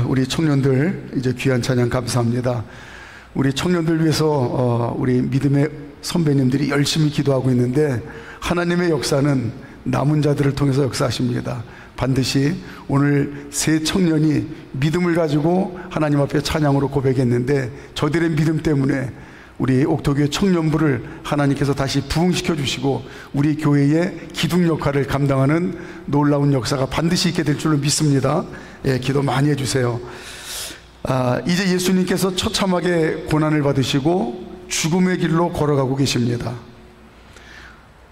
우리 청년들 이제 귀한 찬양 감사합니다. 우리 청년들 위해서 우리 믿음의 선배님들이 열심히 기도하고 있는데 하나님의 역사는 남은 자들을 통해서 역사하십니다. 반드시 오늘 세 청년이 믿음을 가지고 하나님 앞에 찬양으로 고백했는데 저들의 믿음 때문에 우리 옥토교회 청년부를 하나님께서 다시 부흥시켜 주시고 우리 교회의 기둥 역할을 감당하는 놀라운 역사가 반드시 있게 될 줄로 믿습니다. 예, 기도 많이 해주세요. 이제 예수님께서 처참하게 고난을 받으시고 죽음의 길로 걸어가고 계십니다.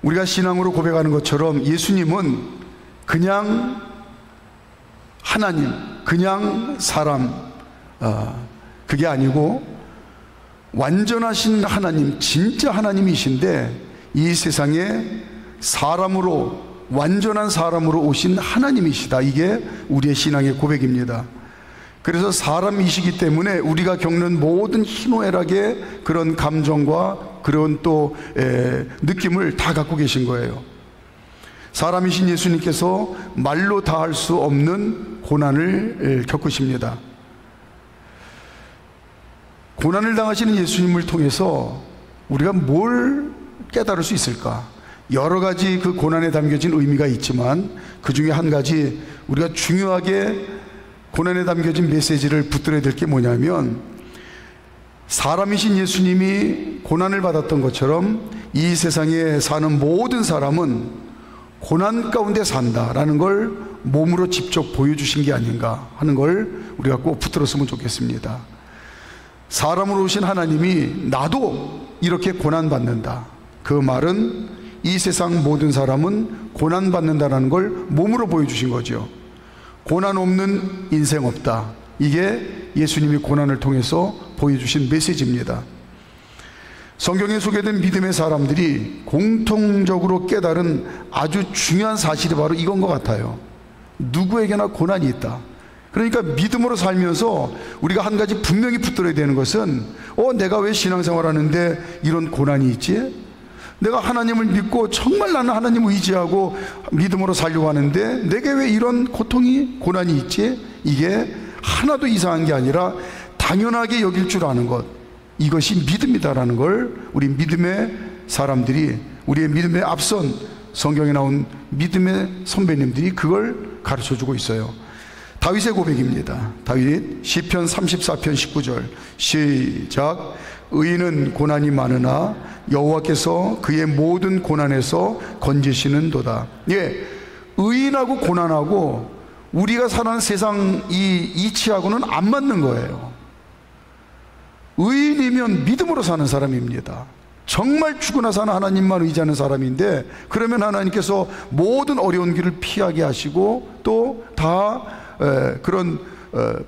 우리가 신앙으로 고백하는 것처럼 예수님은 그냥 하나님, 그냥 사람, 그게 아니고 완전하신 하나님, 진짜 하나님이신데 이 세상에 사람으로, 완전한 사람으로 오신 하나님이시다. 이게 우리의 신앙의 고백입니다. 그래서 사람이시기 때문에 우리가 겪는 모든 희노애락의 그런 감정과 그런 또 느낌을 다 갖고 계신 거예요. 사람이신 예수님께서 말로 다 할 수 없는 고난을 겪으십니다. 고난을 당하시는 예수님을 통해서 우리가 뭘 깨달을 수 있을까? 여러 가지 그 고난에 담겨진 의미가 있지만 그 중에 한 가지 우리가 중요하게 고난에 담겨진 메시지를 붙들어야 될 게 뭐냐면, 사람이신 예수님이 고난을 받았던 것처럼 이 세상에 사는 모든 사람은 고난 가운데 산다라는 걸 몸으로 직접 보여주신 게 아닌가 하는 걸 우리가 꼭 붙들었으면 좋겠습니다. 사람으로 오신 하나님이 나도 이렇게 고난받는다, 그 말은 이 세상 모든 사람은 고난받는다라는 걸 몸으로 보여주신 거죠. 고난 없는 인생 없다, 이게 예수님이 고난을 통해서 보여주신 메시지입니다. 성경에 소개된 믿음의 사람들이 공통적으로 깨달은 아주 중요한 사실이 바로 이건 것 같아요. 누구에게나 고난이 있다. 그러니까 믿음으로 살면서 우리가 한 가지 분명히 붙들어야 되는 것은 내가 왜 신앙생활 하는데 이런 고난이 있지? 내가 하나님을 믿고 정말 나는 하나님을 의지하고 믿음으로 살려고 하는데 내게 왜 이런 고통이, 고난이 있지? 이게 하나도 이상한 게 아니라 당연하게 여길 줄 아는 것, 이것이 믿음이다라는 걸 우리 믿음의 사람들이, 우리의 믿음에 앞선 성경에 나온 믿음의 선배님들이 그걸 가르쳐주고 있어요. 다윗의 고백입니다. 다윗 시편 34편 19절 시작. 의인은 고난이 많으나 여호와께서 그의 모든 고난에서 건지시는도다. 예, 의인하고 고난하고 우리가 사는 세상 이 이치하고는 안 맞는 거예요. 의인이면 믿음으로 사는 사람입니다. 정말 죽으나 사는 하나님만 의지하는 사람인데, 그러면 하나님께서 모든 어려운 길을 피하게 하시고 또 다 그런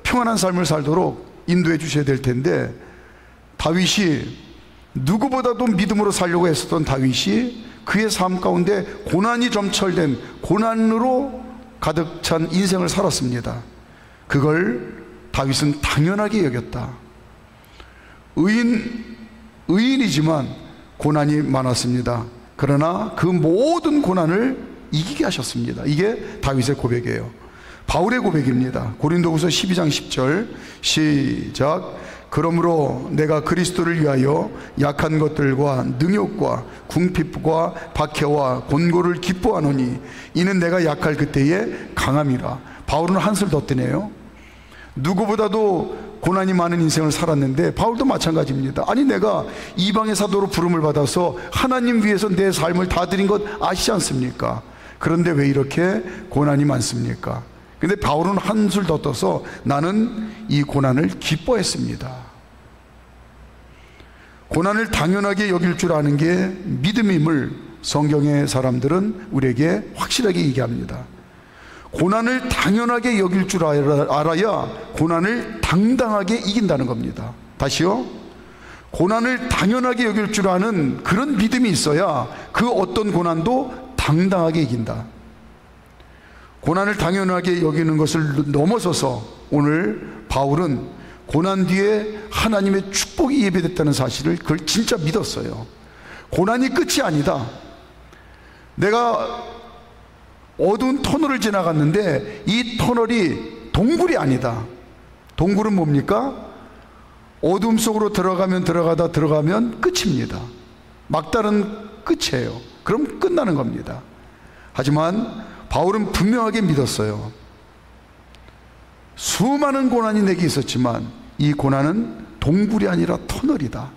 평안한 삶을 살도록 인도해 주셔야 될 텐데, 다윗이 누구보다도 믿음으로 살려고 했었던 다윗이 그의 삶 가운데 고난이 점철된, 고난으로 가득 찬 인생을 살았습니다. 그걸 다윗은 당연하게 여겼다. 의인이지만 고난이 많았습니다. 그러나 그 모든 고난을 이기게 하셨습니다. 이게 다윗의 고백이에요. 바울의 고백입니다. 고린도후서 12장 10절 시작. 그러므로 내가 그리스도를 위하여 약한 것들과 능욕과 궁핍과 박해와 곤고를 기뻐하노니 이는 내가 약할 그때에 강함이라. 바울은 한술 더 뜨네요. 누구보다도 고난이 많은 인생을 살았는데 바울도 마찬가지입니다. 아니, 내가 이방의 사도로 부름을 받아서 하나님 위해서 내 삶을 다 드린 것 아시지 않습니까? 그런데 왜 이렇게 고난이 많습니까? 근데 바울은 한술 더 떠서 나는 이 고난을 기뻐했습니다. 고난을 당연하게 여길 줄 아는 게 믿음임을 성경의 사람들은 우리에게 확실하게 얘기합니다. 고난을 당연하게 여길 줄 알아야 고난을 당당하게 이긴다는 겁니다. 다시요. 고난을 당연하게 여길 줄 아는 그런 믿음이 있어야 그 어떤 고난도 당당하게 이긴다. 고난을 당연하게 여기는 것을 넘어서서 오늘 바울은 고난 뒤에 하나님의 축복이 예배됐다는 사실을 그걸 진짜 믿었어요. 고난이 끝이 아니다. 내가 어두운 터널을 지나갔는데 이 터널이 동굴이 아니다. 동굴은 뭡니까? 어둠 속으로 들어가면 끝입니다. 막다른 끝이에요. 그럼 끝나는 겁니다. 하지만 바울은 분명하게 믿었어요. 수많은 고난이 내게 있었지만 이 고난은 동굴이 아니라 터널이다.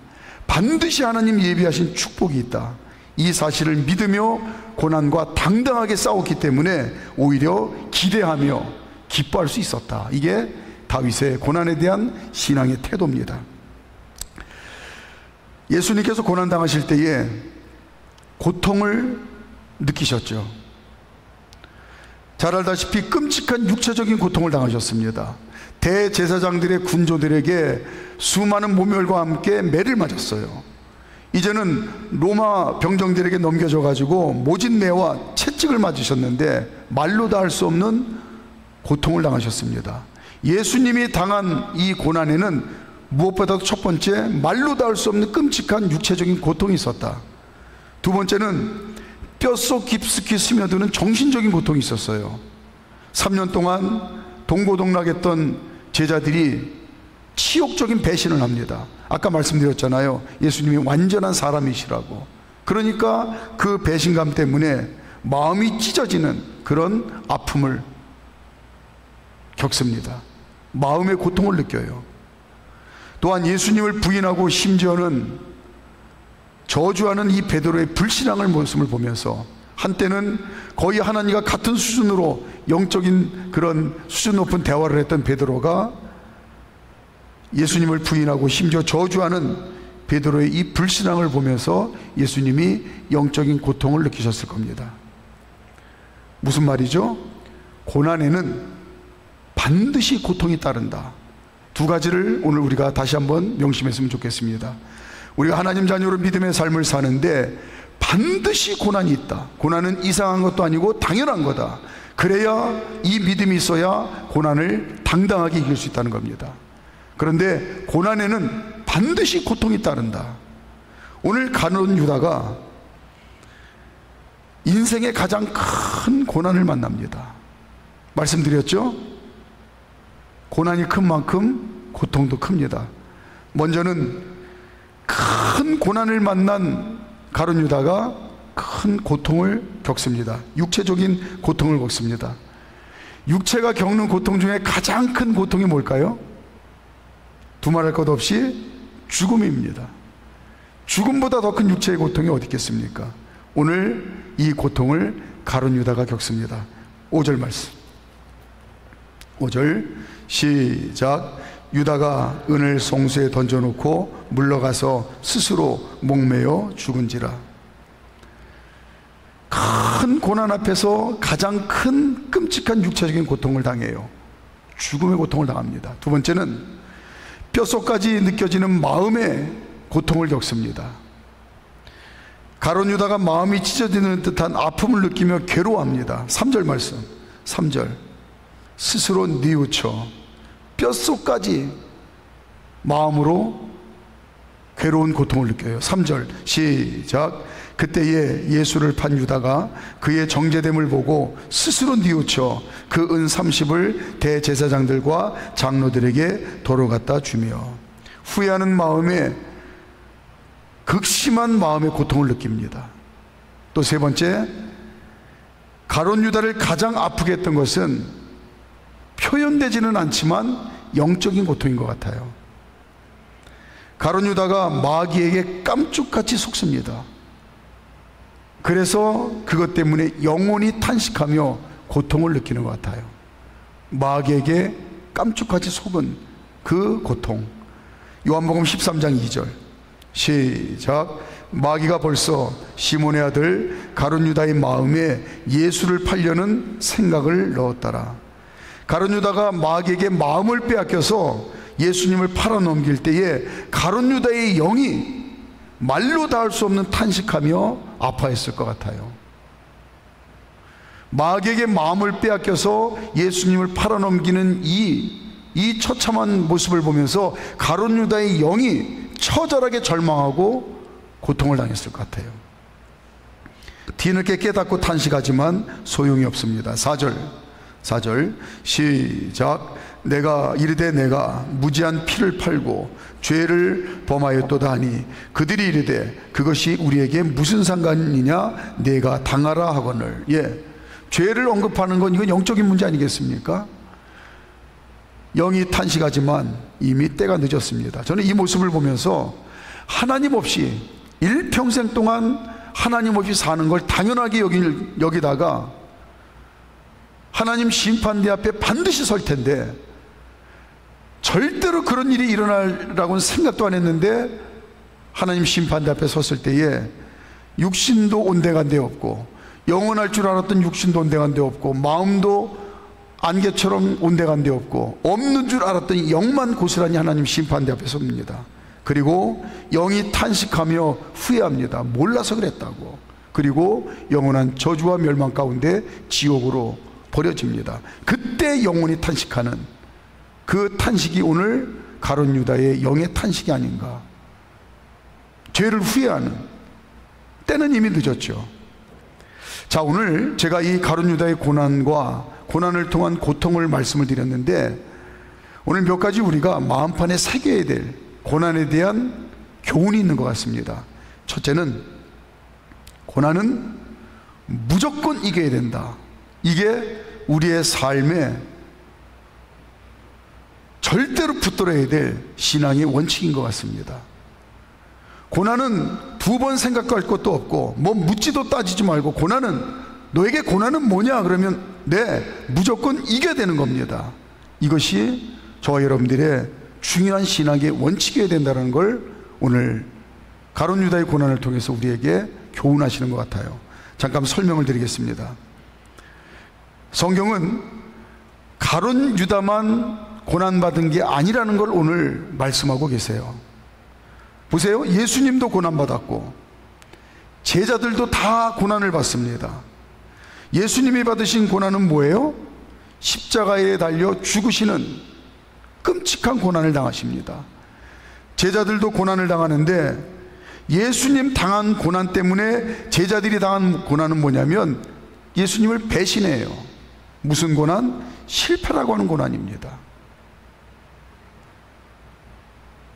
반드시 하나님 예비하신 축복이 있다. 이 사실을 믿으며 고난과 당당하게 싸웠기 때문에 오히려 기대하며 기뻐할 수 있었다. 이게 다윗의 고난에 대한 신앙의 태도입니다. 예수님께서 고난당하실 때에 고통을 느끼셨죠. 잘 알다시피 끔찍한 육체적인 고통을 당하셨습니다. 대제사장들의 군조들에게 수많은 모멸과 함께 매를 맞았어요. 이제는 로마 병정들에게 넘겨져 가지고 모진 매와 채찍을 맞으셨는데 말로 다 할 수 없는 고통을 당하셨습니다. 예수님이 당한 이 고난에는 무엇보다도 첫 번째, 말로 다 할 수 없는 끔찍한 육체적인 고통이 있었다. 두 번째는 뼛속 깊숙이 스며드는 정신적인 고통이 있었어요. 3년 동안 동고동락했던 제자들이 치욕적인 배신을 합니다. 아까 말씀드렸잖아요. 예수님이 완전한 사람이시라고. 그러니까 그 배신감 때문에 마음이 찢어지는 그런 아픔을 겪습니다. 마음의 고통을 느껴요. 또한 예수님을 부인하고 심지어는 저주하는 이 베드로의 불신앙의 모습을 보면서 한때는 거의 하나님과 같은 수준으로 영적인 그런 수준 높은 대화를 했던 베드로가 예수님을 부인하고 심지어 저주하는 베드로의 이 불신앙을 보면서 예수님이 영적인 고통을 느끼셨을 겁니다. 무슨 말이죠? 고난에는 반드시 고통이 따른다. 두 가지를 오늘 우리가 다시 한번 명심했으면 좋겠습니다. 우리가 하나님 자녀로 믿음의 삶을 사는데 반드시 고난이 있다. 고난은 이상한 것도 아니고 당연한 거다. 그래야 이 믿음이 있어야 고난을 당당하게 이길 수 있다는 겁니다. 그런데 고난에는 반드시 고통이 따른다. 오늘 가룟 유다가 인생의 가장 큰 고난을 만납니다. 말씀드렸죠? 고난이 큰 만큼 고통도 큽니다. 먼저는 큰 고난을 만난 가룟 유다가 큰 고통을 겪습니다. 육체적인 고통을 겪습니다. 육체가 겪는 고통 중에 가장 큰 고통이 뭘까요? 두말할 것 없이 죽음입니다. 죽음보다 더 큰 육체의 고통이 어디 있겠습니까? 오늘 이 고통을 가룟 유다가 겪습니다. 5절 말씀, 5절 시작. 유다가 은을 송수에 던져놓고 물러가서 스스로 목매어 죽은지라. 큰 고난 앞에서 가장 큰 끔찍한 육체적인 고통을 당해요. 죽음의 고통을 당합니다. 두 번째는 뼛속까지 느껴지는 마음의 고통을 겪습니다. 가룟 유다가 마음이 찢어지는 듯한 아픔을 느끼며 괴로워합니다. 3절 말씀, 3절 스스로 뉘우쳐 뼛속까지 마음으로 괴로운 고통을 느껴요. 3절 시작. 그때에 예수를 판 유다가 그의 정죄됨을 보고 스스로 뉘우쳐 그 은 30을 대제사장들과 장로들에게 도로 갖다 주며 후회하는 마음에 극심한 마음의 고통을 느낍니다. 또 세 번째, 가룟 유다를 가장 아프게 했던 것은 표현되지는 않지만 영적인 고통인 것 같아요. 가룟 유다가 마귀에게 깜짝같이 속습니다. 그래서 그것 때문에 영혼이 탄식하며 고통을 느끼는 것 같아요. 마귀에게 깜짝같이 속은 그 고통. 요한복음 13장 2절 시작. 마귀가 벌써 시몬의 아들 가룟 유다의 마음에 예수를 팔려는 생각을 넣었더라. 가룟 유다가 마귀에게 마음을 빼앗겨서 예수님을 팔아넘길 때에 가룟 유다의 영이 말로 다 할 수 없는 탄식하며 아파했을 것 같아요. 마귀에게 마음을 빼앗겨서 예수님을 팔아넘기는 이 처참한 모습을 보면서 가룟 유다의 영이 처절하게 절망하고 고통을 당했을 것 같아요. 뒤늦게 깨닫고 탄식하지만 소용이 없습니다. 4절 시작. 내가 이르되 내가 무지한 피를 팔고 죄를 범하였도다 하니 그들이 이르되 그것이 우리에게 무슨 상관이냐 내가 당하라 하거늘. 죄를 언급하는 건 이건 영적인 문제 아니겠습니까? 영이 탄식하지만 이미 때가 늦었습니다. 저는 이 모습을 보면서 하나님 없이 일평생 동안 하나님 없이 사는 걸 당연하게 여기다가 하나님 심판대 앞에 반드시 설 텐데 절대로 그런 일이 일어나라고는 생각도 안 했는데 하나님 심판대 앞에 섰을 때에 육신도 온데간데 없고 영원할 줄 알았던 육신도 온데간데 없고 마음도 안개처럼 온데간데 없고 없는 줄 알았더니 영만 고스란히 하나님 심판대 앞에 섭니다. 그리고 영이 탄식하며 후회합니다. 몰라서 그랬다고. 그리고 영원한 저주와 멸망 가운데 지옥으로 버려집니다. 그때 영혼이 탄식하는 그 탄식이 오늘 가룟 유다의 영의 탄식이 아닌가. 죄를 후회하는 때는 이미 늦었죠. 자, 오늘 제가 이 가룟 유다의 고난과 고난을 통한 고통을 말씀을 드렸는데 오늘 몇 가지 우리가 마음판에 새겨야 될 고난에 대한 교훈이 있는 것 같습니다. 첫째는 고난은 무조건 이겨야 된다. 이게 우리의 삶에 절대로 붙들어야 될 신앙의 원칙인 것 같습니다. 고난은 두 번 생각할 것도 없고 뭐 묻지도 따지지 말고 너에게 고난은 뭐냐 그러면 무조건 이겨야 되는 겁니다. 이것이 저와 여러분들의 중요한 신앙의 원칙이어야 된다는 걸 오늘 가룟 유다의 고난을 통해서 우리에게 교훈하시는 것 같아요. 잠깐 설명을 드리겠습니다. 성경은 가룟 유다만 고난받은 게 아니라는 걸 오늘 말씀하고 계세요. 보세요. 예수님도 고난받았고 제자들도 다 고난을 받습니다. 예수님이 받으신 고난은 뭐예요? 십자가에 달려 죽으시는 끔찍한 고난을 당하십니다. 제자들도 고난을 당하는데 예수님 당한 고난 때문에 제자들이 당한 고난은 뭐냐면 예수님을 배신해요. 무슨 고난? 실패라고 하는 고난입니다.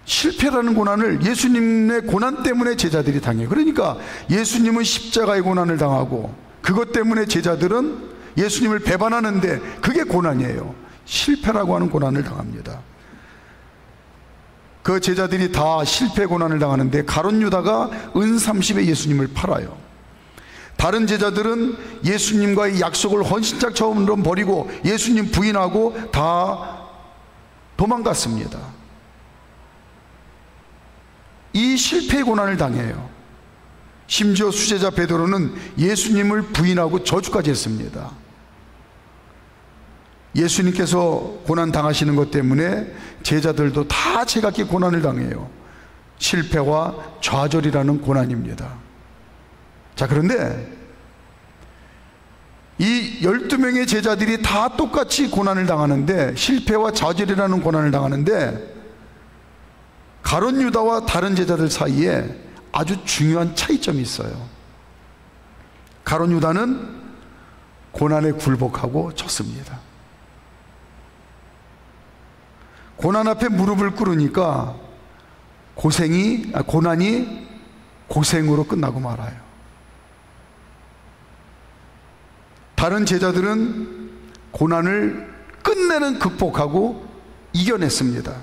실패라는 고난을 예수님의 고난 때문에 제자들이 당해요. 그러니까 예수님은 십자가의 고난을 당하고 그것 때문에 제자들은 예수님을 배반하는데 그게 고난이에요. 실패라고 하는 고난을 당합니다. 그 제자들이 다 실패 고난을 당하는데 가룟 유다가 은 30에 예수님을 팔아요. 다른 제자들은 예수님과의 약속을 헌신짝처럼 버리고 예수님 부인하고 다 도망갔습니다. 이 실패의 고난을 당해요. 심지어 수제자 베드로는 예수님을 부인하고 저주까지 했습니다. 예수님께서 고난 당하시는 것 때문에 제자들도 다 제각기 고난을 당해요. 실패와 좌절이라는 고난입니다. 자, 그런데 이 12명의 제자들이 다 똑같이 고난을 당하는데 실패와 좌절이라는 고난을 당하는데 가룟 유다와 다른 제자들 사이에 아주 중요한 차이점이 있어요. 가룟 유다는 고난에 굴복하고 졌습니다. 고난 앞에 무릎을 꿇으니까 고난이 고생으로 끝나고 말아요. 다른 제자들은 고난을 끝내는 극복하고 이겨냈습니다.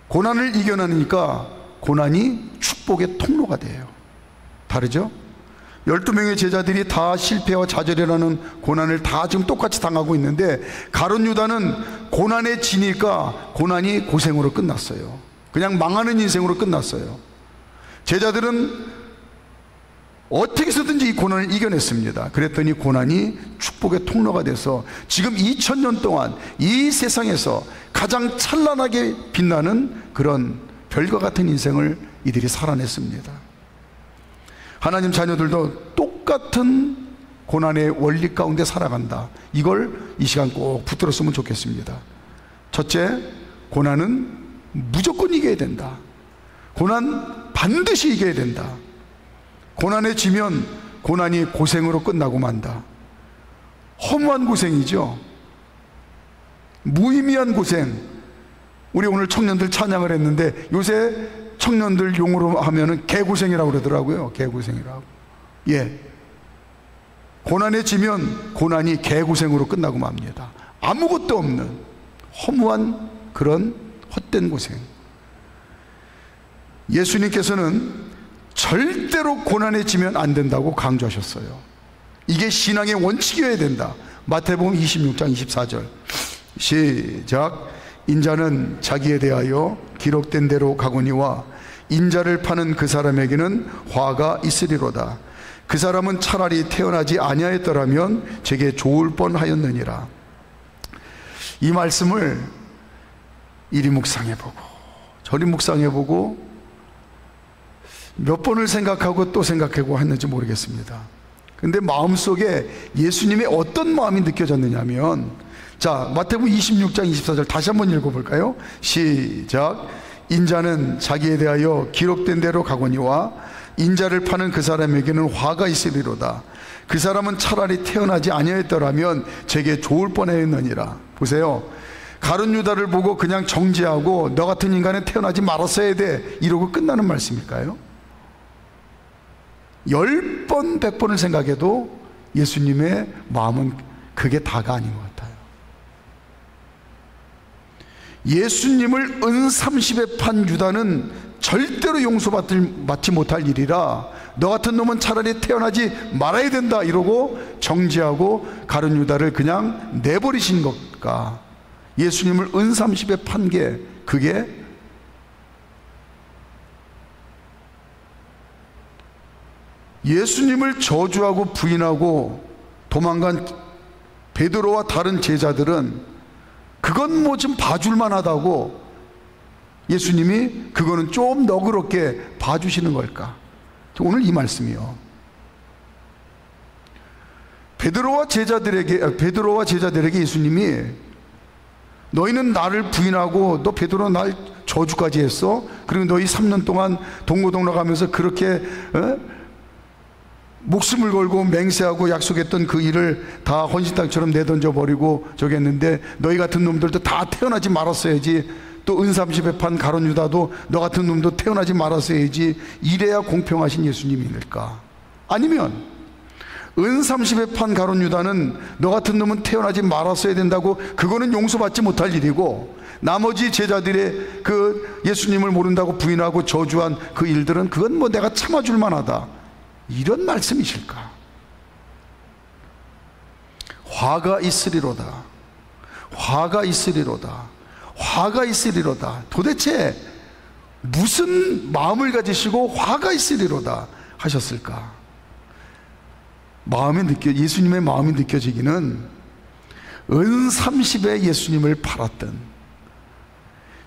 고난을 이겨내니까 고난이 축복의 통로가 돼요. 다르죠? 12명의 제자들이 다 실패와 좌절이라는 고난을 다 지금 똑같이 당하고 있는데 가룟 유다는 고난에 지니까 고난이 고생으로 끝났어요. 그냥 망하는 인생으로 끝났어요. 제자들은 어떻게 해서든지 이 고난을 이겨냈습니다. 그랬더니 고난이 축복의 통로가 돼서 지금 2000년 동안 이 세상에서 가장 찬란하게 빛나는 그런 별과 같은 인생을 이들이 살아냈습니다. 하나님 자녀들도 똑같은 고난의 원리 가운데 살아간다. 이걸 이 시간 꼭 붙들었으면 좋겠습니다. 첫째, 고난은 무조건 이겨야 된다. 고난 반드시 이겨야 된다. 고난에 지면 고난이 고생으로 끝나고 만다. 허무한 고생이죠. 무의미한 고생. 우리 오늘 청년들 찬양을 했는데 요새 청년들 용어로 하면은 개고생이라고 그러더라고요. 개고생이라고. 예. 고난에 지면 고난이 개고생으로 끝나고 맙니다. 아무것도 없는 허무한 그런 헛된 고생. 예수님께서는 절대로 고난에 지면 안 된다고 강조하셨어요. 이게 신앙의 원칙이어야 된다. 마태복음 26장 24절 시작. 인자는 자기에 대하여 기록된 대로 가거니와 인자를 파는 그 사람에게는 화가 있으리로다. 그 사람은 차라리 태어나지 아니하였더라면 제게 좋을 뻔하였느니라. 이 말씀을 이리 묵상해보고 저리 묵상해보고 몇 번을 생각하고 또 생각하고 했는지 모르겠습니다. 근데 마음속에 예수님의 어떤 마음이 느껴졌느냐면, 자, 마태복음 26장 24절 다시 한번 읽어볼까요? 시작. 인자는 자기에 대하여 기록된 대로 가거니와 인자를 파는 그 사람에게는 화가 있으리로다. 그 사람은 차라리 태어나지 아니하였더라면 제게 좋을 뻔하였느니라. 보세요. 가룟 유다를 보고 그냥 정죄하고 너 같은 인간은 태어나지 말았어야 돼 이러고 끝나는 말씀일까요? 10번 100번을 생각해도 예수님의 마음은 그게 다가 아닌 것 같아요. 예수님을 은30에 판 유다는 절대로 용서받지 못할 일이라 너 같은 놈은 차라리 태어나지 말아야 된다 이러고 정죄하고 가룟 유다를 그냥 내버리신 것과 예수님을 은30에 판 게 그게 예수님을 저주하고 부인하고 도망간 베드로와 다른 제자들은 그건 뭐 좀 봐줄만 하다고 예수님이 그거는 좀 너그럽게 봐주시는 걸까? 오늘 이 말씀이요. 베드로와 제자들에게 예수님이 너희는 나를 부인하고 너 베드로 날 저주까지 했어? 그리고 너희 3년 동안 동고동락 하면서 그렇게 목숨을 걸고 맹세하고 약속했던 그 일을 다 헌신땅처럼 내던져 버리고 저기 했는데 너희 같은 놈들도 다 태어나지 말았어야지. 또 은30에 판 가룟 유다도 너 같은 놈도 태어나지 말았어야지. 이래야 공평하신 예수님일까? 아니면 은30에 판 가룟 유다는 너 같은 놈은 태어나지 말았어야 된다고 그거는 용서받지 못할 일이고 나머지 제자들의 그 예수님을 모른다고 부인하고 저주한 그 일들은 그건 뭐 내가 참아줄 만하다 이런 말씀이실까? 화가 있으리로다. 화가 있으리로다. 화가 있으리로다. 도대체 무슨 마음을 가지시고 화가 있으리로다 하셨을까? 예수님의 마음이 느껴지기는 은30에 예수님을 팔았던,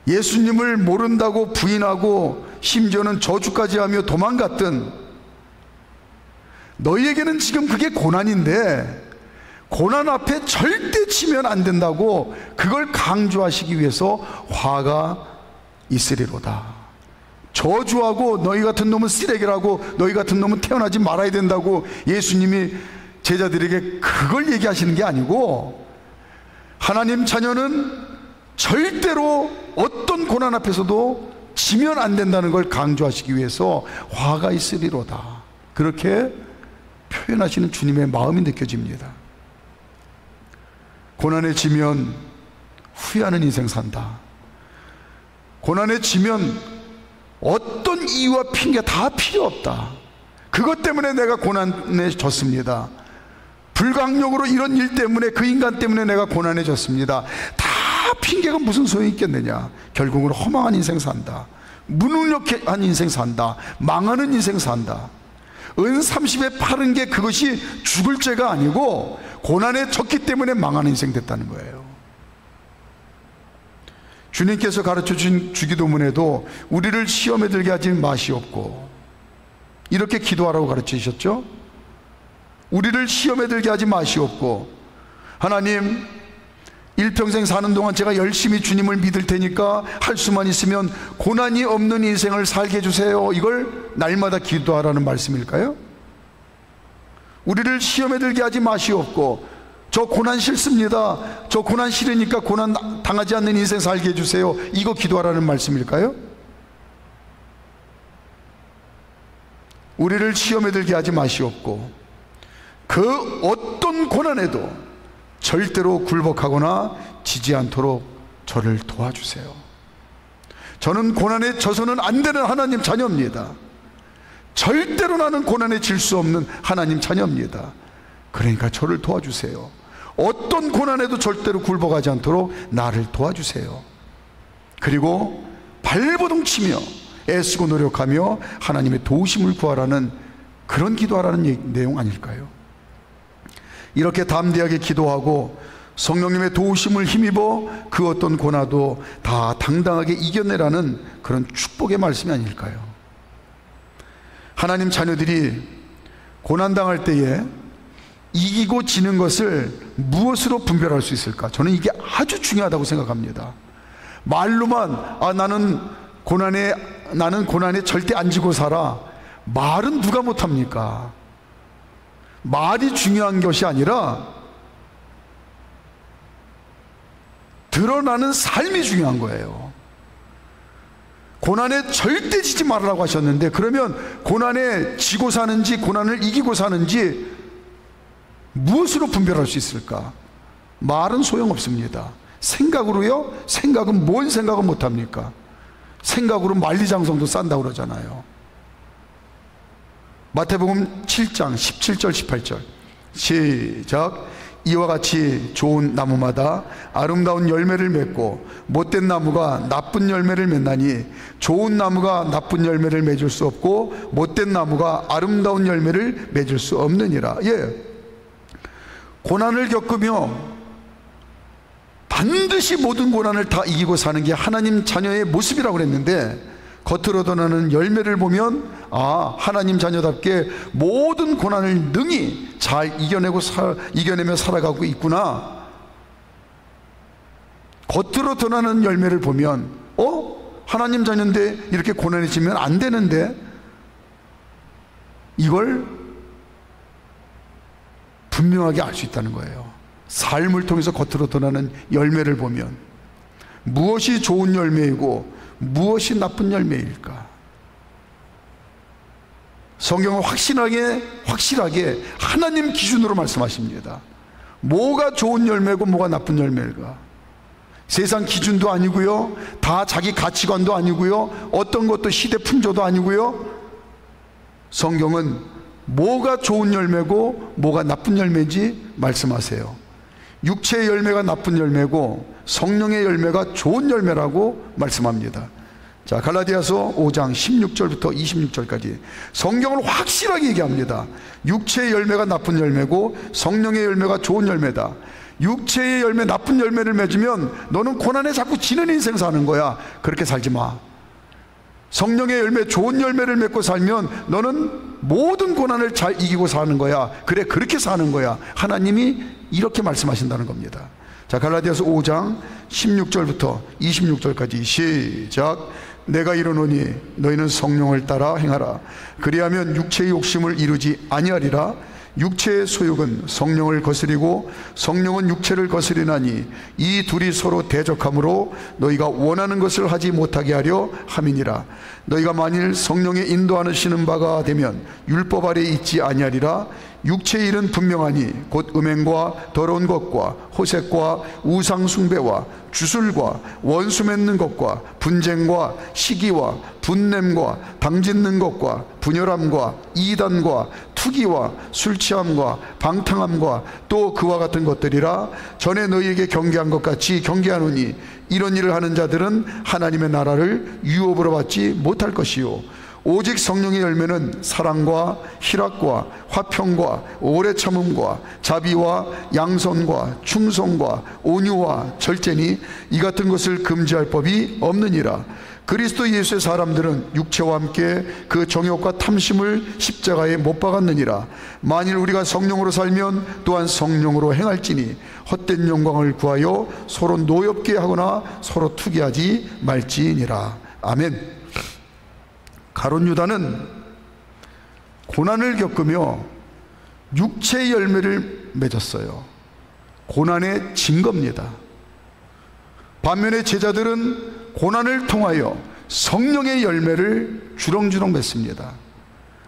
예수님을 모른다고 부인하고 심지어는 저주까지 하며 도망갔던 너희에게는 지금 그게 고난인데 고난 앞에 절대 치면 안 된다고 그걸 강조하시기 위해서 화가 있으리로다. 저주하고 너희 같은 놈은 쓰레기라고 너희 같은 놈은 태어나지 말아야 된다고 예수님이 제자들에게 그걸 얘기하시는 게 아니고 하나님 자녀는 절대로 어떤 고난 앞에서도 지면 안 된다는 걸 강조하시기 위해서 화가 있으리로다 그렇게 표현하시는 주님의 마음이 느껴집니다. 고난에 지면 후회하는 인생 산다. 고난에 지면 어떤 이유와 핑계 다 필요 없다. 그것 때문에 내가 고난에 졌습니다. 불강력으로 이런 일 때문에 그 인간 때문에 내가 고난에 졌습니다. 다 핑계가 무슨 소용이 있겠느냐. 결국은 허망한 인생 산다. 무능력한 인생 산다. 망하는 인생 산다. 은30에 파는 게 그것이 죽을 죄가 아니고 고난에 졌기 때문에 망하는 인생 됐다는 거예요. 주님께서 가르쳐준 주기도문에도 우리를 시험에 들게 하지 마시옵고 이렇게 기도하라고 가르치셨죠. 우리를 시험에 들게 하지 마시옵고 하나님 일평생 사는 동안 제가 열심히 주님을 믿을 테니까 할 수만 있으면 고난이 없는 인생을 살게 해주세요. 이걸 날마다 기도하라는 말씀일까요? 우리를 시험에 들게 하지 마시옵고 저 고난 싫습니다. 저 고난 싫으니까 고난 당하지 않는 인생 살게 해주세요. 이거 기도하라는 말씀일까요? 우리를 시험에 들게 하지 마시옵고 그 어떤 고난에도 절대로 굴복하거나 지지 않도록 저를 도와주세요. 저는 고난에 져서는 안 되는 하나님 자녀입니다. 절대로 나는 고난에 질 수 없는 하나님 자녀입니다. 그러니까 저를 도와주세요. 어떤 고난에도 절대로 굴복하지 않도록 나를 도와주세요. 그리고 발버둥 치며 애쓰고 노력하며 하나님의 도우심을 구하라는, 그런 기도하라는 내용 아닐까요? 이렇게 담대하게 기도하고 성령님의 도우심을 힘입어 그 어떤 고난도 다 당당하게 이겨내라는 그런 축복의 말씀이 아닐까요? 하나님 자녀들이 고난당할 때에 이기고 지는 것을 무엇으로 분별할 수 있을까? 저는 이게 아주 중요하다고 생각합니다. 말로만 나는 고난에 절대 안 지고 살아, 말은 누가 못합니까? 말이 중요한 것이 아니라 드러나는 삶이 중요한 거예요. 고난에 절대 지지 말라고 하셨는데, 그러면 고난에 지고 사는지 고난을 이기고 사는지 무엇으로 분별할 수 있을까? 말은 소용없습니다. 생각으로요? 생각은 뭔 생각을 못합니까? 생각으로 만리장성도 싼다고 그러잖아요. 마태복음 7장 17절 18절 시작. 이와 같이 좋은 나무마다 아름다운 열매를 맺고 못된 나무가 나쁜 열매를 맺나니 좋은 나무가 나쁜 열매를 맺을 수 없고 못된 나무가 아름다운 열매를 맺을 수 없느니라. 고난을 겪으며 반드시 모든 고난을 다 이기고 사는 게 하나님 자녀의 모습이라고 그랬는데, 겉으로 드러나는 열매를 보면 하나님 자녀답게 모든 고난을 능히 잘 이겨내며 살아가고 있구나. 겉으로 드러나는 열매를 보면 하나님 자녀인데 이렇게 고난이 지면 안 되는데, 이걸 분명하게 알 수 있다는 거예요. 삶을 통해서 겉으로 드러나는 열매를 보면 무엇이 좋은 열매이고 무엇이 나쁜 열매일까? 성경은 확실하게 하나님 기준으로 말씀하십니다. 뭐가 좋은 열매고 뭐가 나쁜 열매일까? 세상 기준도 아니고요, 다 자기 가치관도 아니고요, 어떤 것도 시대 풍조도 아니고요. 성경은 뭐가 좋은 열매고 뭐가 나쁜 열매인지 말씀하세요. 육체의 열매가 나쁜 열매고 성령의 열매가 좋은 열매라고 말씀합니다. 자, 갈라디아서 5장 16절부터 26절까지 성경을 확실하게 얘기합니다. 육체의 열매가 나쁜 열매고 성령의 열매가 좋은 열매다. 육체의 열매, 나쁜 열매를 맺으면 너는 고난에 자꾸 지는 인생 사는 거야. 그렇게 살지 마. 성령의 열매, 좋은 열매를 맺고 살면 너는 모든 고난을 잘 이기고 사는 거야. 그래, 그렇게 사는 거야. 하나님이 이렇게 말씀하신다는 겁니다. 자, 갈라디아서 5장 16절부터 26절까지 시작. 내가 이르노니 너희는 성령을 따라 행하라. 그리하면 육체의 욕심을 이루지 아니하리라. 육체의 소욕은 성령을 거스리고 성령은 육체를 거스리나니 이 둘이 서로 대적하므로 너희가 원하는 것을 하지 못하게 하려 함이니라. 너희가 만일 성령의 인도하시는 바가 되면 율법 아래 있지 아니하리라. 육체의 일은 분명하니 곧 음행과 더러운 것과 호색과 우상 숭배와 주술과 원수 맺는 것과 분쟁과 시기와 분냄과 당짓는 것과 분열함과 이단과 투기와 술취함과 방탕함과 또 그와 같은 것들이라. 전에 너희에게 경계한 것 같이 경계하노니 이런 일을 하는 자들은 하나님의 나라를 유업으로 받지 못할 것이요 오직 성령의 열매는 사랑과 희락과 화평과 오래 참음과 자비와 양선과 충성과 온유와 절제니 이 같은 것을 금지할 법이 없느니라. 그리스도 예수의 사람들은 육체와 함께 그 정욕과 탐심을 십자가에 못 박았느니라. 만일 우리가 성령으로 살면 또한 성령으로 행할지니 헛된 영광을 구하여 서로 노엽게 하거나 서로 투기하지 말지니라. 아멘. 가룟 유다는 고난을 겪으며 육체의 열매를 맺었어요. 고난의 증거입니다. 반면에 제자들은 고난을 통하여 성령의 열매를 주렁주렁 맺습니다.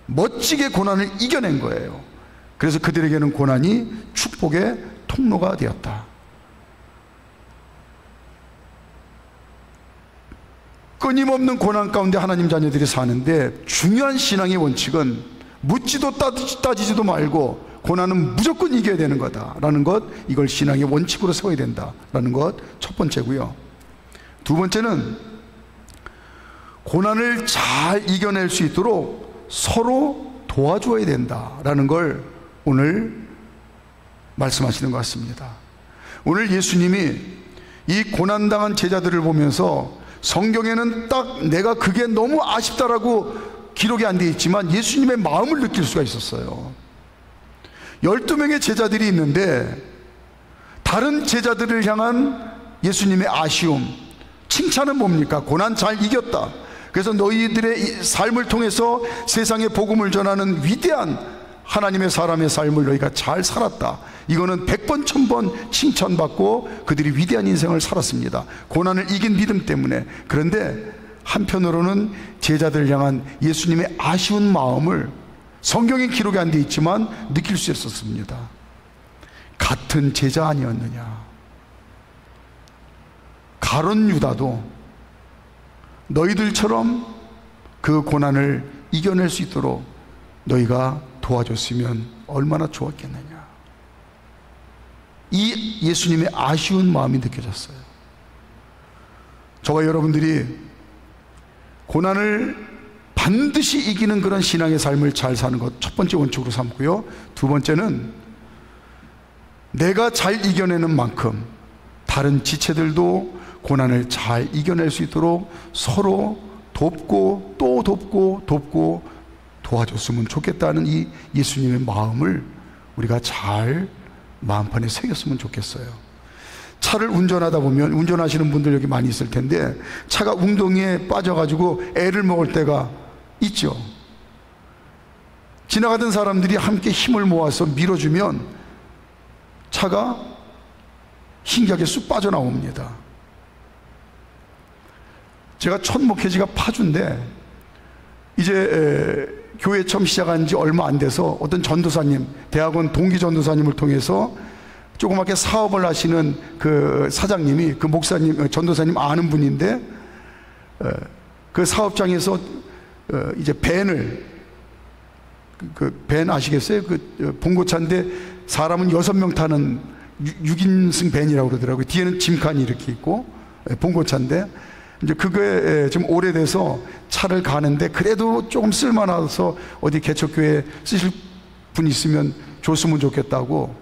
멋지게 고난을 이겨낸 거예요. 그래서 그들에게는 고난이 축복의 통로가 되었다. 끊임없는 고난 가운데 하나님 자녀들이 사는데 중요한 신앙의 원칙은 묻지도 따지지도 말고 고난은 무조건 이겨야 되는 거다라는 것, 이걸 신앙의 원칙으로 세워야 된다라는 것 첫 번째고요. 두 번째는 고난을 잘 이겨낼 수 있도록 서로 도와줘야 된다라는 걸 오늘 말씀하시는 것 같습니다. 오늘 예수님이 이 고난당한 제자들을 보면서 성경에는 딱 내가 그게 너무 아쉽다라고 기록이 안 되어 있지만 예수님의 마음을 느낄 수가 있었어요. 12명의 제자들이 있는데 다른 제자들을 향한 예수님의 아쉬움, 칭찬은 뭡니까? 고난 잘 이겼다. 그래서 너희들의 삶을 통해서 세상에 복음을 전하는 위대한 하나님의 사람의 삶을 너희가 잘 살았다. 이거는 100번 1000번 칭찬받고 그들이 위대한 인생을 살았습니다. 고난을 이긴 믿음 때문에. 그런데 한편으로는 제자들을 향한 예수님의 아쉬운 마음을 성경에 기록이 안 되어 있지만 느낄 수 있었습니다. 같은 제자 아니었느냐. 가룟 유다도 너희들처럼 그 고난을 이겨낼 수 있도록 너희가 도와줬으면 얼마나 좋았겠느냐. 이 예수님의 아쉬운 마음이 느껴졌어요. 저와 여러분들이 고난을 반드시 이기는 그런 신앙의 삶을 잘 사는 것 첫 번째 원칙으로 삼고요. 두 번째는 내가 잘 이겨내는 만큼 다른 지체들도 고난을 잘 이겨낼 수 있도록 서로 돕고 또 돕고 도와줬으면 좋겠다는 이 예수님의 마음을 우리가 잘 마음판에 새겼으면 좋겠어요. 차를 운전하다 보면, 운전하시는 분들 여기 많이 있을 텐데 차가 웅덩이에 빠져가지고 애를 먹을 때가 있죠. 지나가던 사람들이 함께 힘을 모아서 밀어주면 차가 신기하게 쑥 빠져나옵니다. 제가 첫 목회지가 파주인데 이제 교회 처음 시작한 지 얼마 안 돼서 어떤 전도사님, 대학원 동기 전도사님을 통해서 조그맣게 사업을 하시는 그 사장님이, 그 목사님, 전도사님 아는 분인데 그 사업장에서 이제 밴을, 그 밴 아시겠어요? 그 봉고차인데 사람은 6명 타는 6인승 밴이라고 그러더라고요. 뒤에는 짐칸이 이렇게 있고 봉고차인데 이제 그거에 좀 오래돼서 차를 가는데 그래도 조금 쓸만해서 어디 개척교회에 쓰실 분 있으면 줬으면 좋겠다고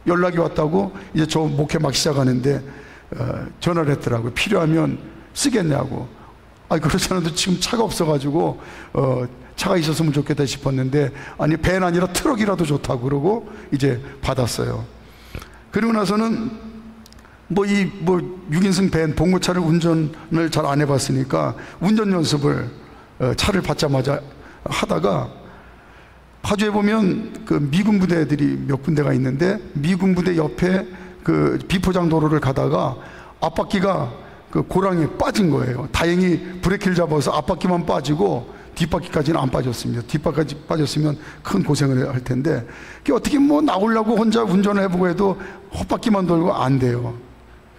연락이 왔다고 이제 저 목회 막 시작하는데 전화를 했더라고요. 필요하면 쓰겠냐고. 아니 그렇지 않아도 지금 차가 없어가지고 차가 있었으면 좋겠다 싶었는데 아니 밴 아니라 트럭이라도 좋다고 그러고 이제 받았어요. 그리고 나서는 뭐 6인승 밴 봉고차를 운전을 잘 안 해봤으니까 운전 연습을 차를 받자마자 하다가 파주에 보면 그 미군 부대들이 몇 군데가 있는데 미군 부대 옆에 그 비포장 도로를 가다가 앞바퀴가 그 고랑에 빠진 거예요. 다행히 브레이크를 잡아서 앞바퀴만 빠지고 뒷바퀴까지는 안 빠졌습니다. 뒷바퀴까지 빠졌으면 큰 고생을 할 텐데 어떻게 뭐 나오려고 혼자 운전을 해보고 해도 헛바퀴만 돌고 안 돼요.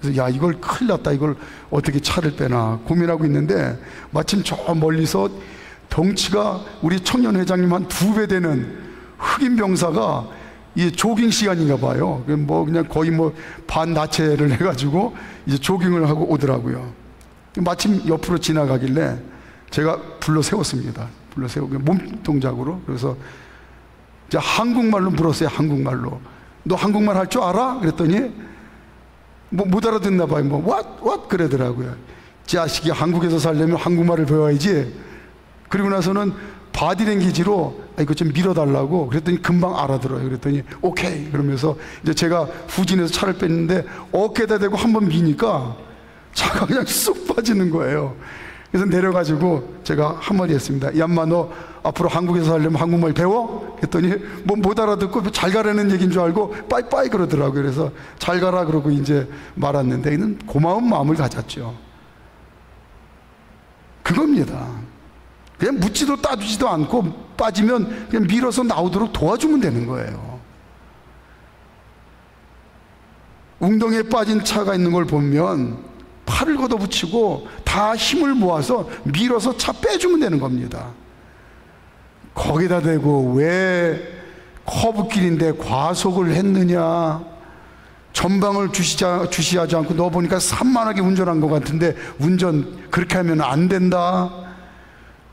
그래서 야 이걸 큰일 났다, 이걸 어떻게 차를 빼나 고민하고 있는데 마침 저 멀리서 덩치가 우리 청년회장님 한 2배 되는 흑인 병사가 이 조깅 시간인가 봐요. 뭐 그냥 거의 뭐 반나체를 해가지고 이제 조깅을 하고 오더라고요. 마침 옆으로 지나가길래 제가 불러 세웠습니다. 불러 세우고 몸 동작으로. 그래서 이제 한국말로 물었어요. 한국말로. 너 한국말 할 줄 알아? 그랬더니 뭐 못 알아듣나 봐요. 뭐 what 그러더라고요. 자식이 한국에서 살려면 한국말을 배워야지. 그리고 나서는 바디랭귀지로 이거 좀 밀어달라고 그랬더니 금방 알아들어요. 그랬더니 오케이 그러면서 이제 제가 후진해서 차를 뺐는데 어깨에다 대고 한번 미니까 차가 그냥 쑥 빠지는 거예요. 그래서 내려가지고 제가 한마디 했습니다. 야, 인마, 너 앞으로 한국에서 살려면 한국말 배워? 했더니 뭐 못 알아듣고 잘 가라는 얘기인 줄 알고 빠이빠이 그러더라고요. 그래서 잘 가라 그러고 이제 말았는데, 이는 고마운 마음을 가졌죠. 그겁니다. 그냥 묻지도 따지지도 않고 빠지면 그냥 밀어서 나오도록 도와주면 되는 거예요. 웅덩이에 빠진 차가 있는 걸 보면 팔을 걷어붙이고 다 힘을 모아서 밀어서 차 빼주면 되는 겁니다. 거기다 대고 왜 커브길인데 과속을 했느냐, 전방을 주시하지 않고 너 보니까 산만하게 운전한 것 같은데 운전 그렇게 하면 안 된다,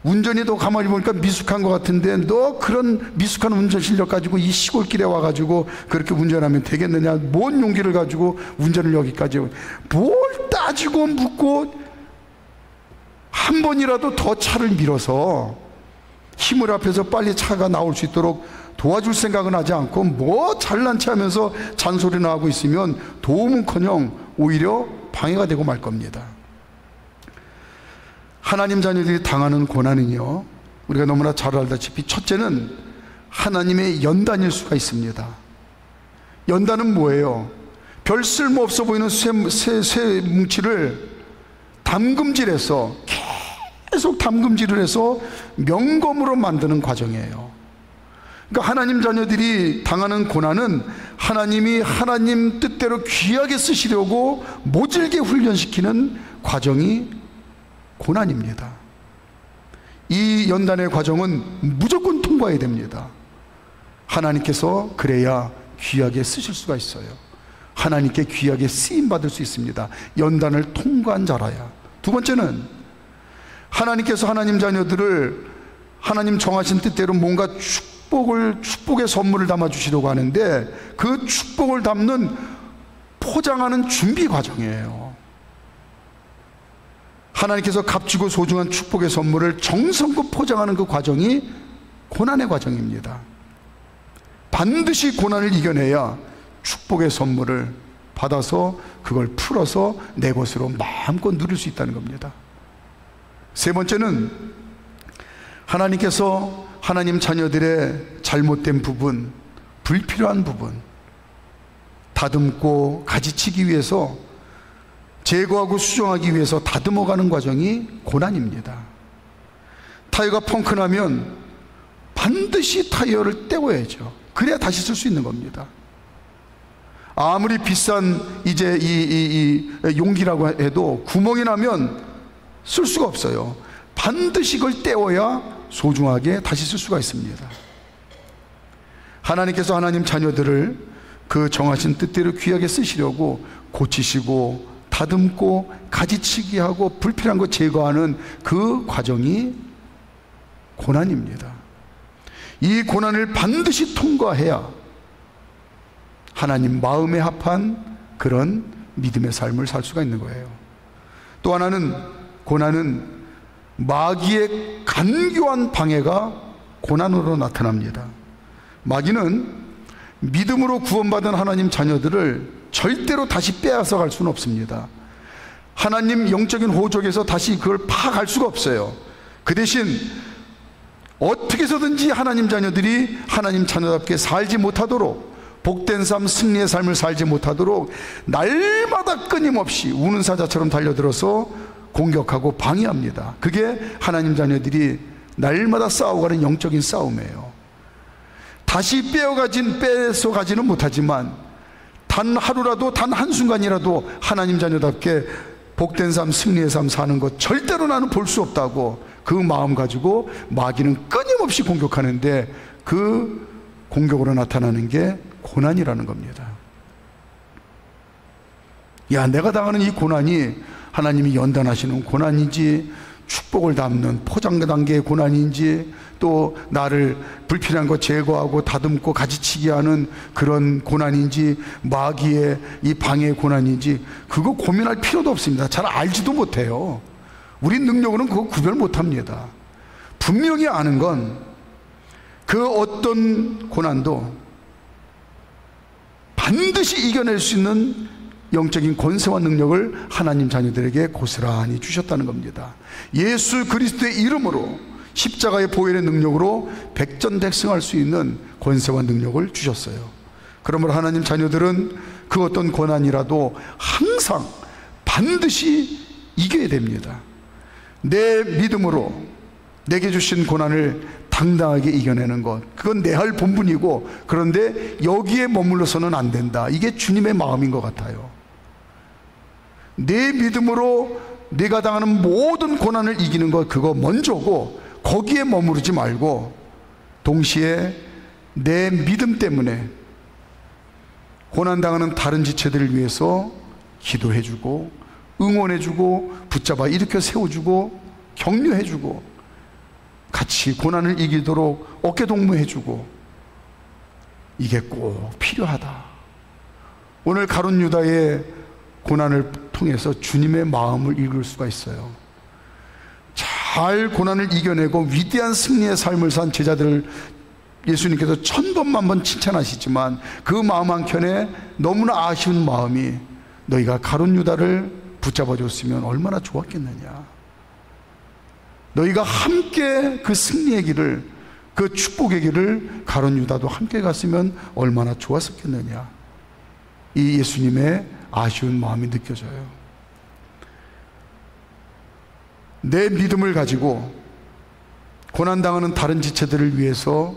운전이 더 가만히 보니까 미숙한 것 같은데 너 그런 미숙한 운전 실력 가지고 이 시골길에 와가지고 그렇게 운전하면 되겠느냐, 뭔 용기를 가지고 운전을 여기까지, 뭘 따지고 묻고 한 번이라도 더 차를 밀어서 힘을 합해서 빨리 차가 나올 수 있도록 도와줄 생각은 하지 않고 뭐 잘난 체 하면서 잔소리나 하고 있으면 도움은커녕 오히려 방해가 되고 말 겁니다. 하나님 자녀들이 당하는 고난은요, 우리가 너무나 잘 알다시피 첫째는 하나님의 연단일 수가 있습니다. 연단은 뭐예요? 별 쓸모없어 보이는 쇠 뭉치를 담금질해서 계속 담금질을 해서 명검으로 만드는 과정이에요. 그러니까 하나님 자녀들이 당하는 고난은 하나님이 하나님 뜻대로 귀하게 쓰시려고 모질게 훈련시키는 과정이 고난입니다. 이 연단의 과정은 무조건 통과해야 됩니다. 하나님께서 그래야 귀하게 쓰실 수가 있어요. 하나님께 귀하게 쓰임받을 수 있습니다. 연단을 통과한 자라야. 두 번째는 하나님께서 하나님 자녀들을 하나님 정하신 뜻대로 뭔가 축복의 선물을 담아주시려고 하는데 그 축복을 담는 포장하는 준비 과정이에요. 하나님께서 값지고 소중한 축복의 선물을 정성껏 포장하는 그 과정이 고난의 과정입니다. 반드시 고난을 이겨내야 축복의 선물을 받아서 그걸 풀어서 내 것으로 마음껏 누릴 수 있다는 겁니다. 세 번째는 하나님께서 하나님 자녀들의 잘못된 부분, 불필요한 부분 다듬고 가지치기 위해서, 제거하고 수정하기 위해서 다듬어가는 과정이 고난입니다. 타이어가 펑크나면 반드시 타이어를 떼워야죠. 그래야 다시 쓸 수 있는 겁니다. 아무리 비싼 이제 이 용기라고 해도 구멍이 나면 쓸 수가 없어요. 반드시 그걸 떼워야 소중하게 다시 쓸 수가 있습니다. 하나님께서 하나님 자녀들을 그 정하신 뜻대로 귀하게 쓰시려고 고치시고 다듬고 가지치기 하고 불필요한 거 제거하는 그 과정이 고난입니다. 이 고난을 반드시 통과해야 하나님 마음에 합한 그런 믿음의 삶을 살 수가 있는 거예요. 또 하나는, 고난은 마귀의 간교한 방해가 고난으로 나타납니다. 마귀는 믿음으로 구원받은 하나님 자녀들을 절대로 다시 빼앗아 갈 수는 없습니다. 하나님 영적인 호적에서 다시 그걸 파갈 수가 없어요. 그 대신 어떻게 해서든지 하나님 자녀들이 하나님 자녀답게 살지 못하도록, 복된 삶, 승리의 삶을 살지 못하도록 날마다 끊임없이 우는 사자처럼 달려들어서 공격하고 방해합니다. 그게 하나님 자녀들이 날마다 싸워가는 영적인 싸움이에요. 다시 뺏어가지는 못하지만 단 하루라도, 단 한순간이라도 하나님 자녀답게 복된 삶, 승리의 삶 사는 것 절대로 나는 볼 수 없다고 그 마음 가지고 마귀는 끊임없이 공격하는데, 그 공격으로 나타나는 게 고난이라는 겁니다. 야, 내가 당하는 이 고난이 하나님이 연단하시는 고난인지, 축복을 담는 포장 단계의 고난인지, 또 나를 불필요한 거 제거하고 다듬고 가지치기 하는 그런 고난인지, 마귀의 이 방해의 고난인지, 그거 고민할 필요도 없습니다. 잘 알지도 못해요. 우리 능력으로는 그거 구별 못합니다. 분명히 아는 건 그 어떤 고난도 반드시 이겨낼 수 있는 영적인 권세와 능력을 하나님 자녀들에게 고스란히 주셨다는 겁니다. 예수 그리스도의 이름으로 십자가의 보혈의 능력으로 백전백승할 수 있는 권세와 능력을 주셨어요. 그러므로 하나님 자녀들은 그 어떤 고난이라도 항상 반드시 이겨야 됩니다. 내 믿음으로 내게 주신 고난을 당당하게 이겨내는 것, 그건 내 할 본분이고, 그런데 여기에 머물러서는 안 된다. 이게 주님의 마음인 것 같아요. 내 믿음으로 내가 당하는 모든 고난을 이기는 것, 그거 먼저고, 거기에 머무르지 말고 동시에 내 믿음 때문에 고난당하는 다른 지체들을 위해서 기도해주고 응원해주고 붙잡아 일으켜 세워주고 격려해주고 같이 고난을 이기도록 어깨동무해주고, 이게 꼭 필요하다. 오늘 가룟 유다의 고난을 통해서 주님의 마음을 읽을 수가 있어요. 잘 고난을 이겨내고 위대한 승리의 삶을 산 제자들을 예수님께서 1000번만번 칭찬하시지만 그 마음 한켠에 너무나 아쉬운 마음이, 너희가 가룟 유다를 붙잡아 줬으면 얼마나 좋았겠느냐, 너희가 함께 그 승리의 길을, 그 축복의 길을 가룟 유다도 함께 갔으면 얼마나 좋았었겠느냐, 이 예수님의 아쉬운 마음이 느껴져요. 내 믿음을 가지고 고난당하는 다른 지체들을 위해서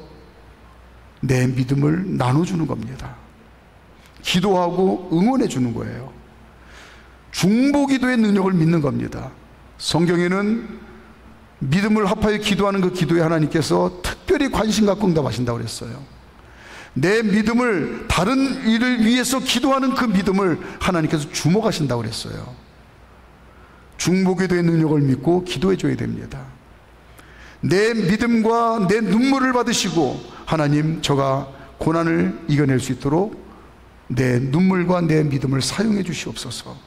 내 믿음을 나눠주는 겁니다. 기도하고 응원해 주는 거예요. 중보기도의 능력을 믿는 겁니다. 성경에는 믿음을 합하여 기도하는 그 기도에 하나님께서 특별히 관심 갖고 응답하신다고 그랬어요. 내 믿음을, 다른 일을 위해서 기도하는 그 믿음을 하나님께서 주목하신다고 그랬어요. 중보기도의 능력을 믿고 기도해 줘야 됩니다. 내 믿음과 내 눈물을 받으시고, 하나님, 저가 고난을 이겨낼 수 있도록 내 눈물과 내 믿음을 사용해 주시옵소서.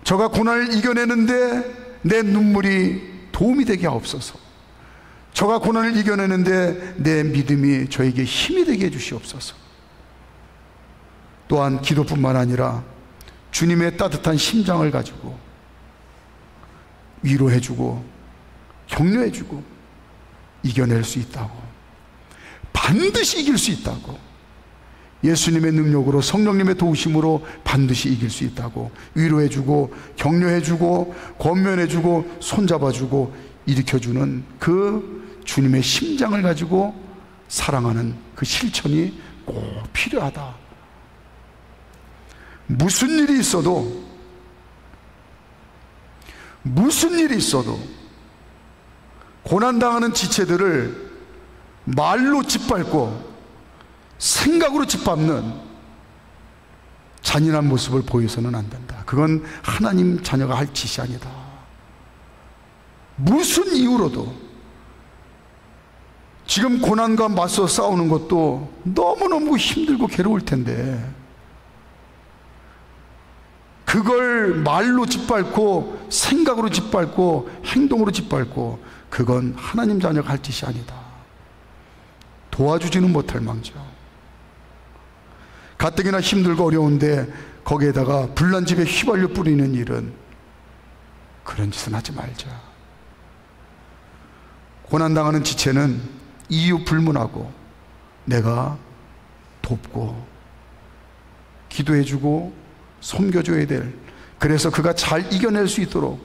저가 고난을 이겨내는데 내 눈물이 도움이 되게 하옵소서. 저가 고난을 이겨내는데 내 믿음이 저에게 힘이 되게 해 주시옵소서. 또한 기도뿐만 아니라 주님의 따뜻한 심장을 가지고 위로해주고 격려해주고 이겨낼 수 있다고, 반드시 이길 수 있다고, 예수님의 능력으로, 성령님의 도우심으로 반드시 이길 수 있다고 위로해주고 격려해주고 권면해주고 손잡아주고 일으켜주는 그 주님의 심장을 가지고 사랑하는 그 실천이 꼭 필요하다. 무슨 일이 있어도 고난당하는 지체들을 말로 짓밟고 생각으로 짓밟는 잔인한 모습을 보여서는 안 된다. 그건 하나님 자녀가 할 짓이 아니다. 무슨 이유로도, 지금 고난과 맞서 싸우는 것도 너무너무 힘들고 괴로울 텐데, 그걸 말로 짓밟고 생각으로 짓밟고 행동으로 짓밟고, 그건 하나님 자녀가 할 짓이 아니다. 도와주지는 못할 망정, 가뜩이나 힘들고 어려운데 거기에다가 불난 집에 휘발유 뿌리는 일은, 그런 짓은 하지 말자. 고난당하는 지체는 이유 불문하고 내가 돕고 기도해주고 섬겨줘야 될, 그래서 그가 잘 이겨낼 수 있도록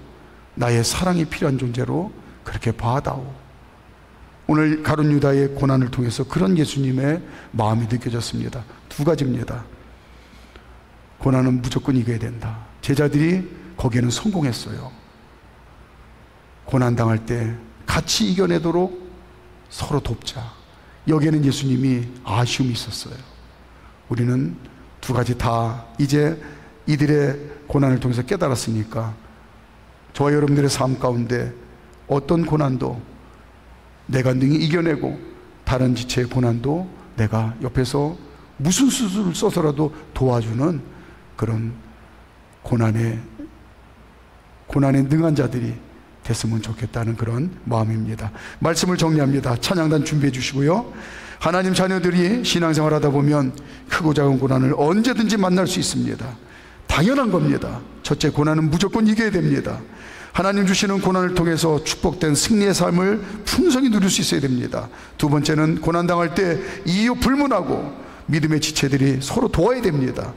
나의 사랑이 필요한 존재로 그렇게 봐다오. 오늘 가룟 유다의 고난을 통해서 그런 예수님의 마음이 느껴졌습니다. 두 가지입니다. 고난은 무조건 이겨야 된다. 제자들이 거기에는 성공했어요. 고난당할 때 같이 이겨내도록 서로 돕자. 여기에는 예수님이 아쉬움이 있었어요. 우리는 두 가지 다 이제 이들의 고난을 통해서 깨달았으니까 저와 여러분들의 삶 가운데 어떤 고난도 내가 능히 이겨내고, 다른 지체의 고난도 내가 옆에서 무슨 수술을 써서라도 도와주는 그런 고난에 능한 자들이 됐으면 좋겠다는 그런 마음입니다. 말씀을 정리합니다. 찬양단 준비해 주시고요. 하나님 자녀들이 신앙생활 하다 보면 크고 작은 고난을 언제든지 만날 수 있습니다. 당연한 겁니다. 첫째, 고난은 무조건 이겨야 됩니다. 하나님 주시는 고난을 통해서 축복된 승리의 삶을 풍성히 누릴 수 있어야 됩니다. 두 번째는 고난당할 때 이유 불문하고 믿음의 지체들이 서로 도와야 됩니다.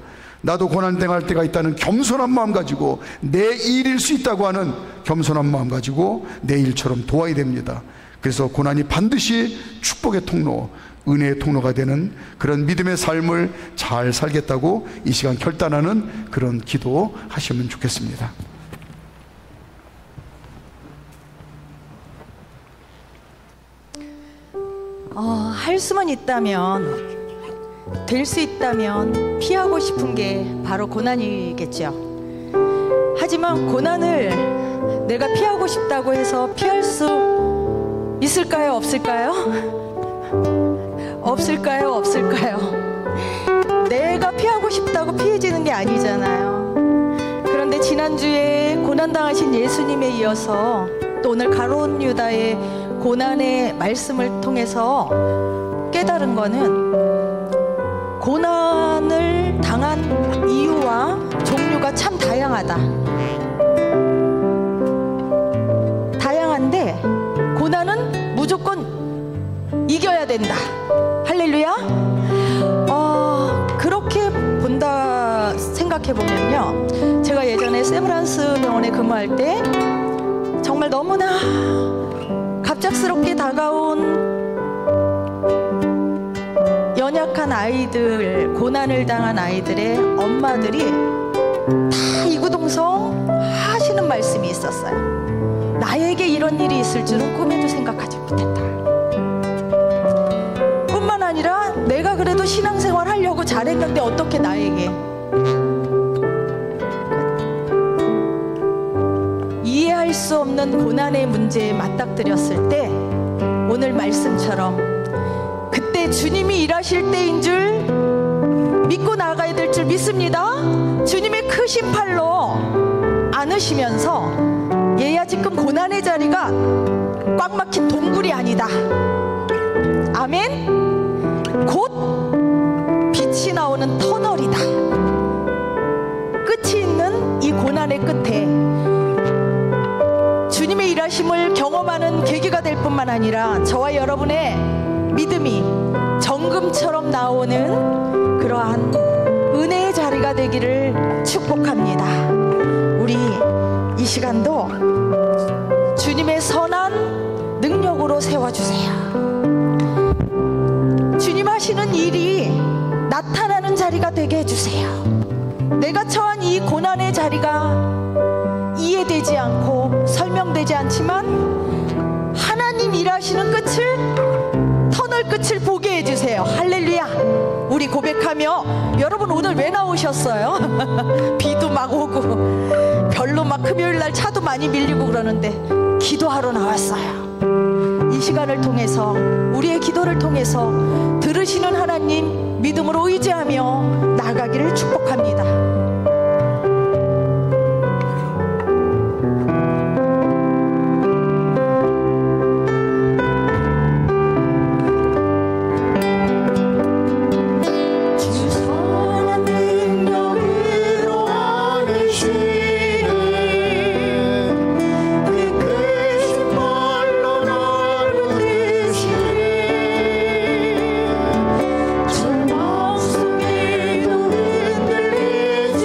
나도 고난당할 때가 있다는 겸손한 마음 가지고 내 일일 수 있다고 하는 겸손한 마음 가지고 내 일처럼 도와야 됩니다. 그래서 고난이 반드시 축복의 통로, 은혜의 통로가 되는 그런 믿음의 삶을 잘 살겠다고 이 시간 결단하는 그런 기도 하시면 좋겠습니다. 할 수만 있다면, 될 수 있다면 피하고 싶은 게 바로 고난이겠죠. 하지만 고난을 내가 피하고 싶다고 해서 피할 수 있을까요? 없을까요? 없을까요? 없을까요? 내가 피하고 싶다고 피해지는 게 아니잖아요. 그런데 지난주에 고난당하신 예수님에 이어서 또 오늘 가룟 유다의 고난의 말씀을 통해서 깨달은 거는 고난을 당한 이유와 종류가 참 다양한데 고난은 무조건 이겨야 된다. 할렐루야. 그렇게 본다 생각해보면요, 제가 예전에 세브란스 병원에 근무할 때 정말 너무나 갑작스럽게 다가온 연약한 아이들, 고난을 당한 아이들의 엄마들이 다 이구동성 하시는 말씀이 있었어요. 나에게 이런 일이 있을 줄은 꿈에도 생각하지 못했다. 뿐만 아니라 내가 그래도 신앙생활 하려고 잘했는데 어떻게 나에게, 이해할 수 없는 고난의 문제에 맞닥뜨렸을 때 오늘 말씀처럼 그때 주님이 일하실 때인 줄 믿고 나아가야 될 줄 믿습니다. 주님의 크신 팔로 안으시면서 얘야 지금 고난의 자리가 꽉 막힌 동굴이 아니다. 아멘. 곧 빛이 나오는 터널이다. 끝이 있는 이 고난의 끝에 주님의 일하심을 경험하는 계기가 될 뿐만 아니라 저와 여러분의 믿음이 정금처럼 나오는 그러한 은혜의 자리가 되기를 축복합니다. 우리 이 시간도 주님의 선한 능력으로 세워주세요. 주님 하시는 일이 나타나는 자리가 되게 해주세요. 내가 처한 이 고난의 자리가 이해되지 않고 설명되지 않지만 하나님 일하시는 끝을, 터널 끝을 보게 해주세요. 할렐루야. 우리 고백하며, 여러분 오늘 왜 나오셨어요? 비도 막 오고 별로 막 금요일날 차도 많이 밀리고 그러는데 기도하러 나왔어요. 이 시간을 통해서, 우리의 기도를 통해서 들으시는 하나님 믿음으로 의지하며 나가기를 축복합니다. 저 마음속에도 흔들리지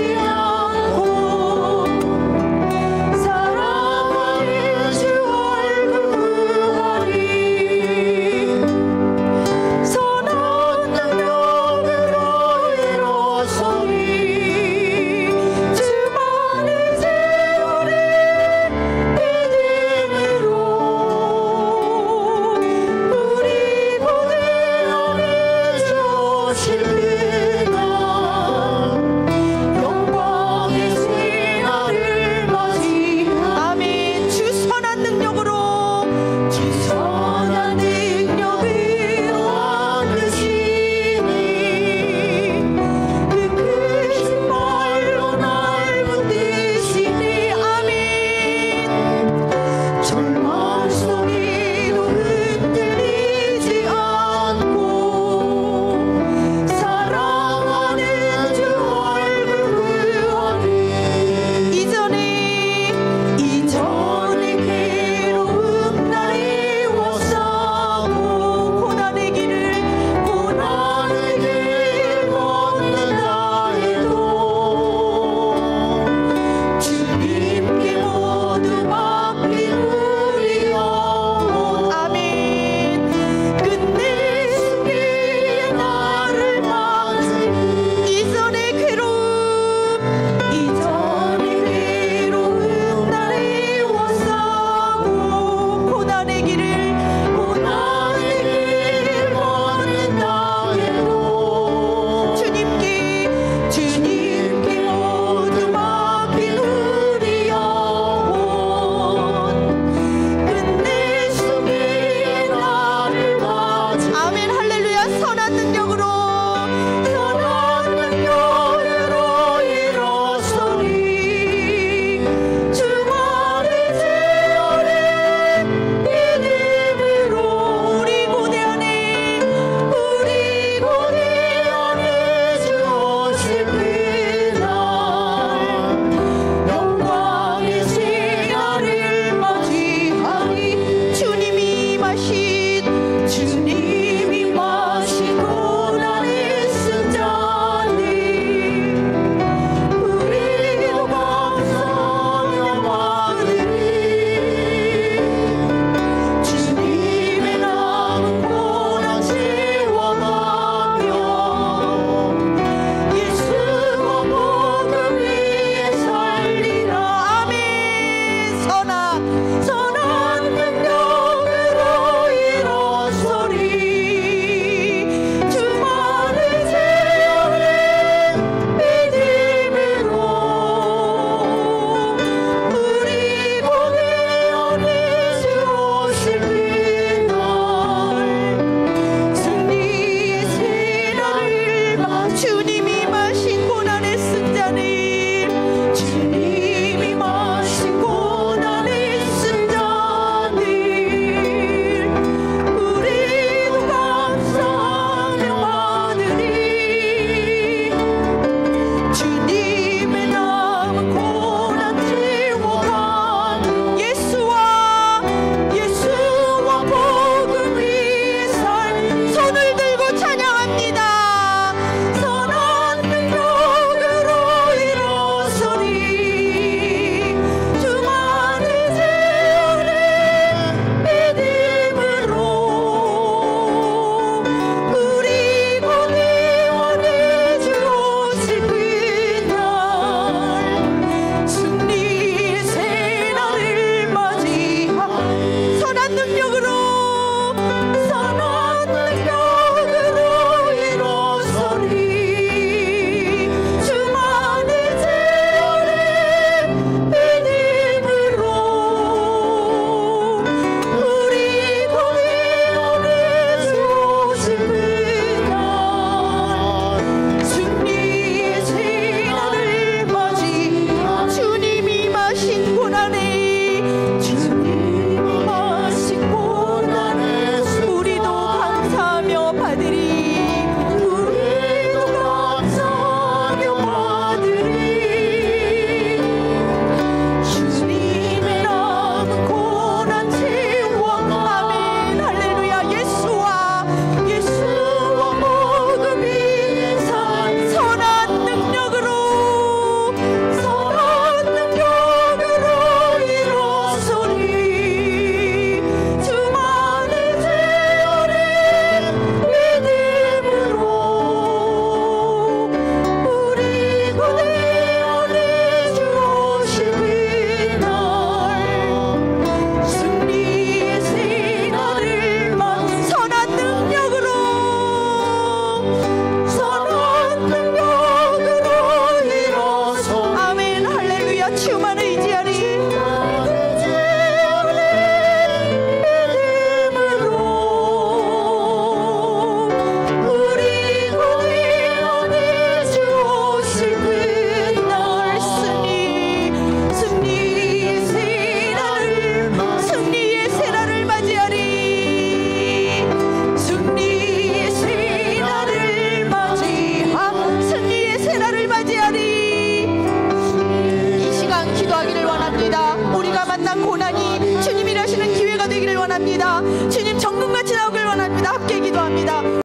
우리가 주만 의지하리. 우리가 만난 고난이 주님이 일하시는 기회가 되기를 원합니다.